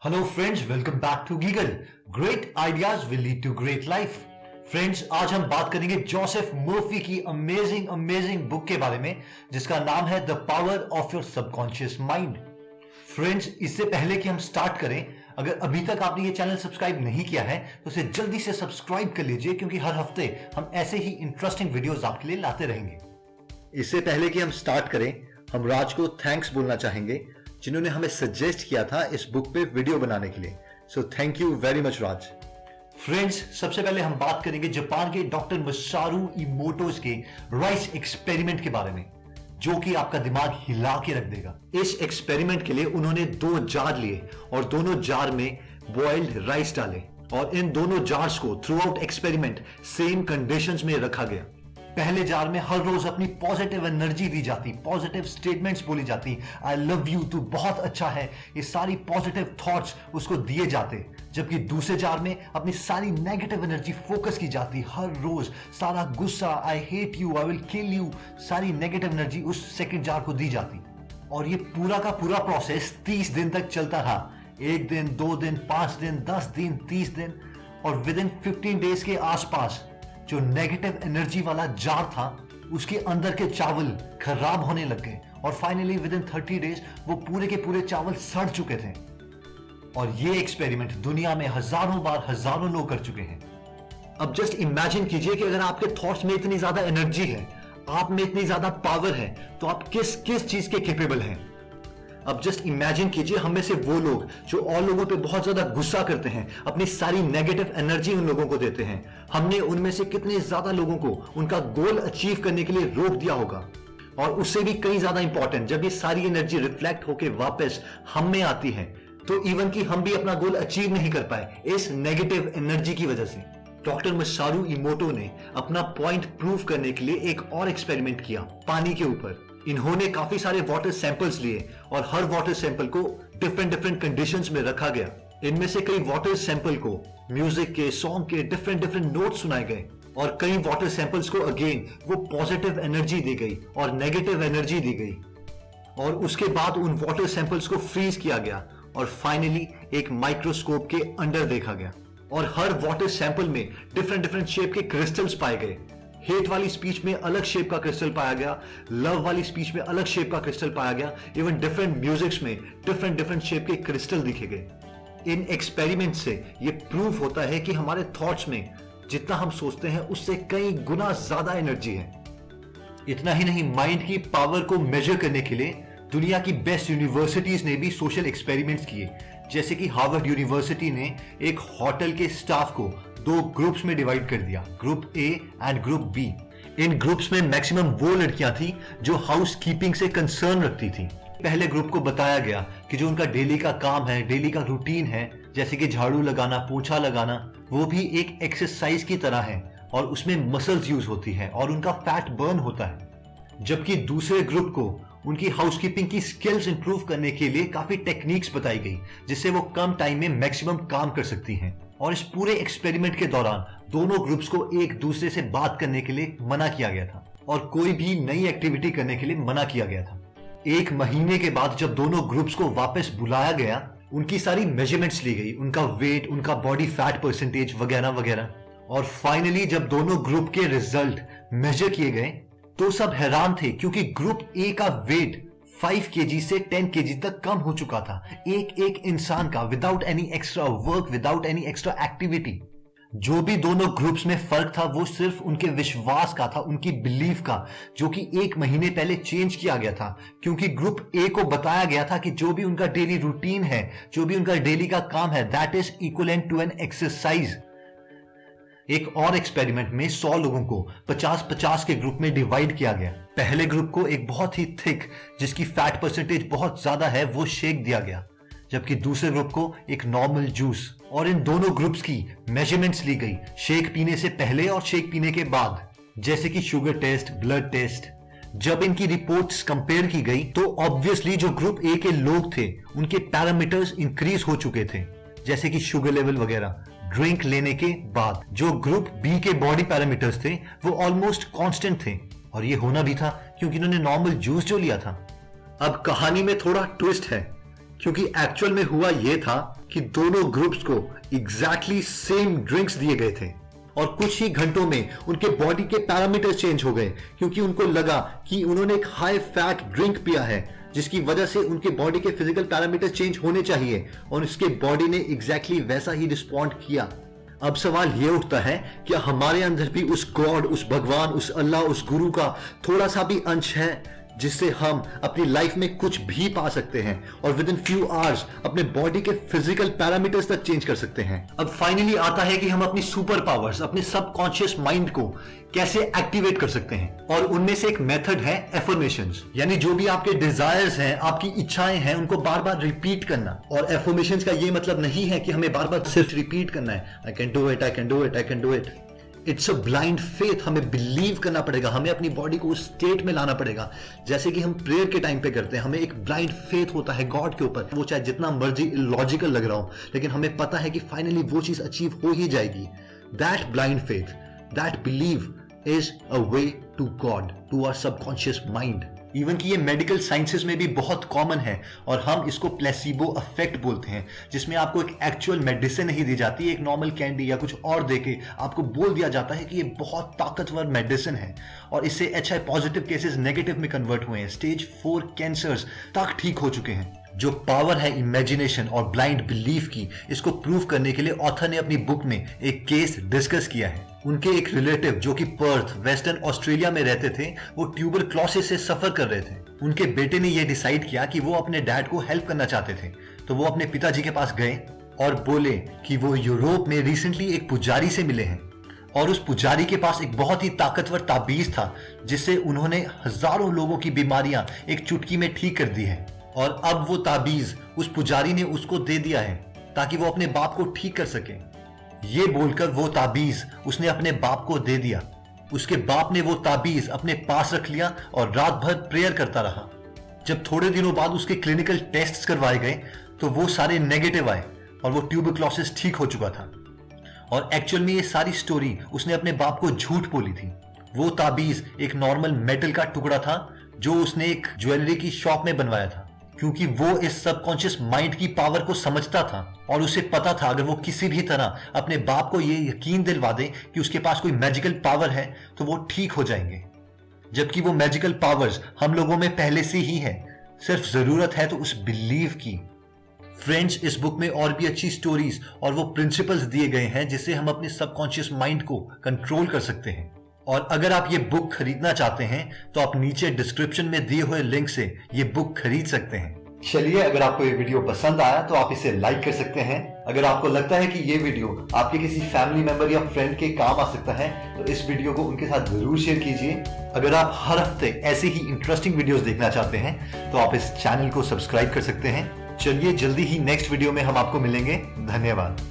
Hello friends, welcome back to Geegle. Great ideas will lead to great life. Friends, आज हम बात करेंगे Joseph Murphy की amazing book के बारे में, जिसका नाम है the power of your subconscious mind. Friends, इससे पहले कि हम स्टार्ट करें, अगर अभी तक आपने ये चैनल सब्सक्राइब नहीं किया है तो इसे जल्दी से सब्सक्राइब कर लीजिए, क्योंकि हर हफ्ते हम ऐसे ही इंटरेस्टिंग वीडियोस आपके लिए लाते रहेंगे। इससे पहले कि हम स्टार्ट करें, हम राज को थैंक्स बोलना चाहेंगे, जिन्होंने हमें सजेस्ट किया था इस बुक पे वीडियो बनाने के लिए। So thank you very much Raj. Friends, सबसे पहले हम बात करेंगे जापान के डॉक्टर मसारू इमोटोस के राइस एक्सपेरिमेंट के बारे में, जो कि आपका दिमाग हिला के रख देगा। इस एक्सपेरिमेंट के लिए उन्होंने 2 जार लिए और दोनों जार में बॉइल्ड राइस डाले, और इन दोनों जार्स को through out experiment same conditions में रखा गया। पहले जार में हर रोज अपनी पॉजिटिव एनर्जी दी जाती, पॉजिटिव स्टेटमेंट्स बोली जाती, आई लव यू, तू बहुत अच्छा है, ये सारी पॉजिटिव थॉट्स उसको दिए जाते। जबकि दूसरे जार में अपनी सारी नेगेटिव एनर्जी फोकस की जाती। हर रोज सारा गुस्सा, I hate you, I will kill you, सारी नेगेटिव एनर्जी उस सेकंड जार को दी जाती। और ये पूरा का पूरा प्रोसेस 30 दिन तक चलता रहा। 1 दिन, 2 दिन, 5 दिन, 10 दिन, 30 दिन, और विद इन 15 डेज के आसपास जो नेगेटिव एनर्जी वाला जार था, उसके अंदर के चावल खराब होने लग गए, और फाइनली विद इन 30 डेज वो पूरे के पूरे चावल सड़ चुके थे। और ये एक्सपेरिमेंट दुनिया में हजारों बार हजारों लोग कर चुके हैं। अब जस्ट इमेजिन कीजिए कि अगर आपके थॉट्स में इतनी ज्यादा एनर्जी है, आप में इतनी ज्यादा पावर है, तो आप किस किस चीज के कैपेबल हैं। अब जस्ट इमेजिन कीजिए, हम में से वो लोग जो और लोगों पे बहुत ज्यादा गुस्सा करते हैं, अपनी सारी नेगेटिव एनर्जी उन लोगों को देते हैं, हमने उनमें से कितने ज्यादा लोगों को उनका गोल अचीव करने के लिए रोक दिया होगा। और उससे भी कहीं ज्यादा इंपॉर्टेंट, जब ये सारी एनर्जी रिफ्लेक्ट होकर वापस हम में आती है, तो इवन कि हम भी अपना गोल अचीव नहीं कर पाए इस नेगेटिव एनर्जी की वजह से। डॉक्टर मसारू इमोटो ने अपना पॉइंट प्रूव करने के लिए एक और एक्सपेरिमेंट किया पानी के ऊपर। इन्होंने काफी सारे वाटर सैंपल्स लिए और हर वाटर सैंपल को डिफरेंट कंडीशंस में रखा गया। इनमें से कई वाटर सैंपल को म्यूजिक के, सॉन्ग के डिफरेंट नोट सुनाए गए, और कई वाटर सैंपल्स को अगेन वो पॉजिटिव एनर्जी दी गई और नेगेटिव एनर्जी दी गई। और उसके बाद उन वाटर सैंपल्स को फ्रीज किया गया और फाइनली एक माइक्रोस्कोप के अंदर देखा गया, और हर वाटर सैंपल में डिफरेंट शेप के क्रिस्टल्स पाए गए। हेट वाली स्पीच में अलग शेप का क्रिस्टल पाया गया, लव वाली स्पीच में अलग शेप का क्रिस्टल पाया गया, इवन डिफरेंट म्यूजिक्स में डिफरेंट शेप के क्रिस्टल दिखे गए। इन एक्सपेरिमेंट से ये प्रूव होता है कि हमारे थॉट्स में जितना हम सोचते हैं उससे कई गुना ज्यादा एनर्जी है। इतना ही नहीं, माइंड की पावर को मेजर करने के लिए दुनिया की बेस्ट यूनिवर्सिटीज ने भी सोशल एक्सपेरिमेंट्स किए। जैसे कि हार्वर्ड यूनिवर्सिटी ने एक होटल के स्टाफ को 2 ग्रुप्स में डिवाइड कर दिया, group A and group B. इन ग्रुप्स में मैक्सिमम वो लड़कियां थी जो हाउस कीपिंग से कंसर्न रखती थी। पहले ग्रुप को बताया गया कि जो उनका डेली का काम है, डेली का रूटीन है, जैसे कि झाड़ू लगाना, पोछा लगाना, वो भी एक एक्सरसाइज की तरह है, और उसमें मसल्स यूज होती है और उनका फैट बर्न होता है। जबकि दूसरे ग्रुप को उनकी हाउसकीपिंग की स्किल्स इंप्रूव करने के लिए काफी टेक्निक्स बताई गई, जिससे वो कम टाइम में मैक्सिमम काम कर सकती हैं। और इस पूरे एक्सपेरिमेंट के दौरान दोनों ग्रुप्स को एक दूसरे से बात करने के लिए मना किया गया था, और कोई भी नई एक्टिविटी करने के लिए मना किया गया था। 1 महीने के बाद जब दोनों ग्रुप्स को वापस बुलाया गया, उनकी सारी मेजरमेंट्स ली गई, उनका वेट, उनका बॉडी फैट परसेंटेज वगैरह वगैरह। और फाइनली जब दोनों ग्रुप के रिजल्ट मेजर किए गए तो सब हैरान थे, क्योंकि ग्रुप ए का वेट 5 kg से 10 kg तक कम हो चुका था, एक इंसान का, without any extra work, without any extra activity. जो भी दोनों ग्रुप्स में फर्क था वो सिर्फ उनके विश्वास का था, उनकी बिलीफ का, जो कि 1 महीने पहले चेंज किया गया था। क्योंकि ग्रुप ए को बताया गया था कि जो भी उनका डेली रूटीन है, जो भी उनका डेली का काम है, that is equivalent to an exercise. एक और एक्सपेरिमेंट में 100 लोगों को 50-50 के ग्रुप में डिवाइड किया गया। पहले ग्रुप को एक बहुत ही थिक, जिसकी फैट परसेंटेज बहुत ज्यादा है, वो शेक दिया गया, जबकि दूसरे ग्रुप को एक नॉर्मल जूस। और इन दोनों ग्रुप्स की मेजरमेंट्स ली गई, शेक पीने से पहले और शेक पीने के बाद, जैसे कि शुगर टेस्ट, ब्लड टेस्ट। जब इनकी रिपोर्ट्स कंपेयर की गई तो ऑब्वियसली जो ग्रुप ए के लोग थे उनके पैरामीटर्स इंक्रीज हो चुके थे, जैसे कि शुगर लेवल वगैरह, ड्रिंक लेने के बाद। जो ग्रुप बी के बॉडी पैरामीटर्स थे वो ऑलमोस्ट कांस्टेंट थे, और ये होना भी था क्योंकि इन्होंने नॉर्मल जूस जो लिया था। अब कहानी में थोड़ा ट्विस्ट है, क्योंकि एक्चुअल में हुआ यह था कि दोनों ग्रुप्स को एग्जैक्टली सेम ड्रिंक्स दिए गए थे और कुछ ही घंटों में उनके बॉडी के पैरामीटर्स चेंज हो गए, क्योंकि उनको लगा कि उन्होंने एक हाई फैट ड्रिंक पिया है जिसकी वजह से उनके बॉडी के फिजिकल पैरामीटर्स चेंज होने चाहिए, और उसके बॉडी ने एग्जैक्टली वैसा ही रिस्पॉन्ड किया। अब सवाल यह उठता है कि हमारे अंदर भी उस गॉड, उस भगवान, उस अल्लाह, उस गुरु का थोड़ा सा भी अंश है जिससे हम अपनी लाइफ में कुछ भी पा सकते हैं और विद इन फ्यू आवर्स अपने बॉडी के फिजिकल पैरामीटर्स तक चेंज कर सकते हैं। अब फाइनली आता है कि हम अपनी सुपर पावर्स, अपने सबकॉन्शियस माइंड को कैसे एक्टिवेट कर सकते हैं, और उनमें से एक मेथड है एफर्मेशंस, यानी जो भी आपके डिजायर्स हैं, आपकी इच्छाएं हैं, उनको बार बार रिपीट करना। और एफर्मेशंस का ये मतलब नहीं है कि हमें बार बार सिर्फ रिपीट करना है, I can do it, I can do it, I can do it. It's a blind faith. हमें बिलीव करना पड़ेगा, हमें अपनी बॉडी को उस स्टेट में लाना पड़ेगा जैसे कि हम प्रेयर के टाइम पे करते हैं। हमें एक ब्लाइंड फेथ होता है गॉड के ऊपर, वो चाहे जितना मर्जी इलॉजिकल लग रहा हो, लेकिन हमें पता है कि फाइनली वो चीज अचीव हो ही जाएगी। That blind faith, that believe is a way to God, to our subconscious mind. Even कि ये मेडिकल साइंसेस में भी बहुत कॉमन है, और हम इसको प्लेसिबो इफेक्ट बोलते हैं, जिसमें आपको एक एक्चुअल मेडिसिन नहीं दी जाती, एक नॉर्मल कैंडी या कुछ और देके आपको बोल दिया जाता है कि ये बहुत ताकतवर मेडिसिन है और इससे HIV पॉजिटिव केसेस नेगेटिव में कन्वर्ट हुए हैं, स्टेज 4 कैंसर्स तक ठीक हो चुके हैं। जो पावर है इमेजिनेशन और ब्लाइंड बिलीफ की, इसको प्रूव करने के लिए ऑथर ने अपनी बुक में एक केस डिस्कस किया है। उनके एक रिलेटिव जो कि पर्थ, वेस्टर्न ऑस्ट्रेलिया में रहते थे, वो ट्यूबरक्लोसिस से सफर कर रहे थे। उनके बेटे ने यह डिसाइड किया कि वो अपने डैड को हेल्प करना चाहते थे, तो वो अपने पिताजी के पास गए और बोले कि वो यूरोप में रिसेंटली एक पुजारी से मिले हैं, और उस पुजारी के पास एक बहुत ही ताकतवर ताबीज था जिससे उन्होंने हजारों लोगों की बीमारियां एक चुटकी में ठीक कर दी है। और अब वो ताबीज उस पुजारी ने उसको दे दिया है ताकि वो अपने बाप को ठीक कर सके। ये बोलकर वो ताबीज उसने अपने बाप को दे दिया। उसके बाप ने वो ताबीज अपने पास रख लिया और रात भर प्रेयर करता रहा। जब थोड़े दिनों बाद उसके क्लिनिकल टेस्ट्स करवाए गए तो वो सारे नेगेटिव आए और वो ट्यूबरक्लोसिस ठीक हो चुका था। और एक्चुअल में ये सारी स्टोरी उसने अपने बाप को झूठ बोली थी। वो ताबीज एक नॉर्मल मेटल का टुकड़ा था जो उसने एक ज्वेलरी की शॉप में बनवाया था, क्योंकि वो इस सबकॉन्शियस माइंड की पावर को समझता था और उसे पता था अगर वो किसी भी तरह अपने बाप को ये यकीन दिलवा दे कि उसके पास कोई मैजिकल पावर है तो वो ठीक हो जाएंगे। जबकि वो मैजिकल पावर्स हम लोगों में पहले से ही है, सिर्फ जरूरत है तो उस बिलीव की। फ्रेंड्स, इस बुक में और भी अच्छी स्टोरीज और वो प्रिंसिपल्स दिए गए हैं जिससे हम अपने सबकॉन्शियस माइंड को कंट्रोल कर सकते हैं। और अगर आप ये बुक खरीदना चाहते हैं तो आप नीचे डिस्क्रिप्शन में दिए हुए लिंक से ये बुक खरीद सकते हैं। चलिए, अगर आपको ये वीडियो पसंद आया तो आप इसे लाइक कर सकते हैं। अगर आपको लगता है कि ये वीडियो आपके किसी फैमिली मेंबर या फ्रेंड के काम आ सकता है तो इस वीडियो को उनके साथ जरूर शेयर कीजिए। अगर आप हर हफ्ते ऐसे ही इंटरेस्टिंग वीडियोस देखना चाहते हैं तो आप इस चैनल को सब्सक्राइब कर सकते हैं। चलिए, जल्दी ही नेक्स्ट वीडियो में हम आपको मिलेंगे। धन्यवाद।